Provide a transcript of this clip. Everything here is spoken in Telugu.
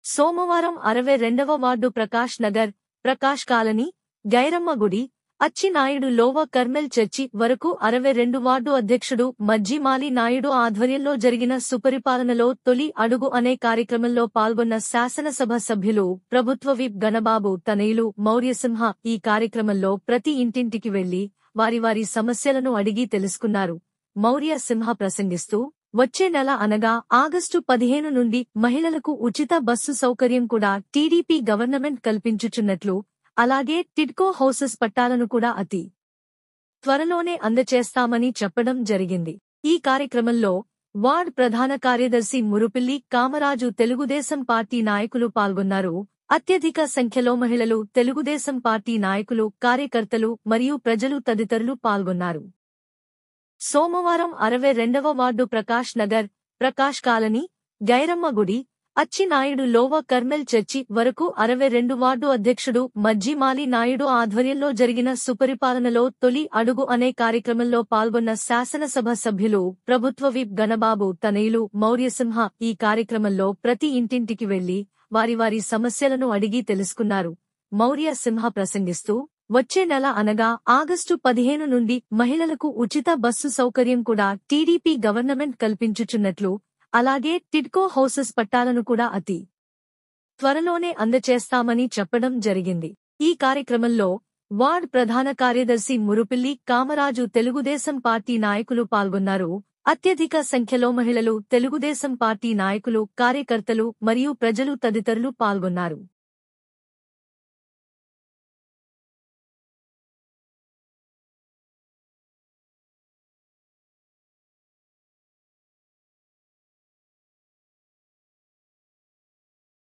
సోమవారం 62వ వార్డు ప్రకాష్ నగర్, ప్రకాష్ కాలనీ, గైరమ్మ గుడి, అచ్చినాయుడు లోవ కర్మెల్ చర్చి వరకు 62 వార్డు అధ్యక్షుడు మజ్జిమాలి నాయుడు ఆధ్వర్యంలో జరిగిన సుపరిపాలనలో తొలి అడుగు అనే కార్యక్రమంలో పాల్గొన్న శాసనసభ సభ్యులు ప్రభుత్వ విప్ గణబాబు తనయులు మౌర్యసింహ ఈ కార్యక్రమంలో ప్రతి ఇంటింటికి వెళ్లి వారి సమస్యలను అడిగి తెలుసుకున్నారు. మౌర్య సింహ ప్రసంగిస్తూ, వచ్చే నెల అనగా ఆగస్టు 15 నుండి మహిళలకు ఉచిత బస్సు సౌకర్యం కూడా టీడీపీ గవర్నమెంట్ కల్పించుచున్నట్లు, అలాగే టిడ్కో హౌసెస్ పట్టాలను కూడా అతి త్వరలోనే అందచేస్తామని చెప్పడం జరిగింది. ఈ కార్యక్రమంలో వార్డ్ ప్రధాన కార్యదర్శి మురుపిల్లి కామరాజు తెలుగుదేశం పార్టీ నాయకులు పాల్గొన్నారు. అత్యధిక సంఖ్యలో మహిళలు, తెలుగుదేశం పార్టీ నాయకులు, కార్యకర్తలు మరియు ప్రజలు తదితరులు పాల్గొన్నారు. సోమవారం 62వ వార్డు ప్రకాష్ నగర్, ప్రకాష్ కాలనీ, గైరమ్మ గుడి, అచ్చినాయుడు లోవ కర్మెల్ చర్చి వరకు 62 వార్డు అధ్యక్షుడు మజ్జిమాలి నాయుడు ఆధ్వర్యంలో జరిగిన సుపరిపాలనలో తొలి అడుగు అనే కార్యక్రమంలో పాల్గొన్న శాసనసభ సభ్యులు ప్రభుత్వ విప్ గణబాబు తనయులు మౌర్యసింహ ఈ కార్యక్రమంలో ప్రతి ఇంటింటికి వెళ్లి వారి సమస్యలను అడిగి తెలుసుకున్నారు. మౌర్య సింహ ప్రసంగిస్తూ, వచ్చే నెల అనగా ఆగస్టు 15 నుండి మహిళలకు ఉచిత బస్సు సౌకర్యం కూడా టీడీపీ గవర్నమెంట్ కల్పించుచున్నట్లు, అలాగే టిడ్కో హౌసెస్ పట్టాలను కూడా అతి త్వరలోనే అందచేస్తామని చెప్పడం జరిగింది. ఈ కార్యక్రమంలో వార్డ్ ప్రధాన కార్యదర్శి మురుపిల్లి కామరాజు తెలుగుదేశం పార్టీ నాయకులు పాల్గొన్నారు. అత్యధిక సంఖ్యలో మహిళలు, తెలుగుదేశం పార్టీ నాయకులు, కార్యకర్తలు మరియు ప్రజలు తదితరులు పాల్గొన్నారు.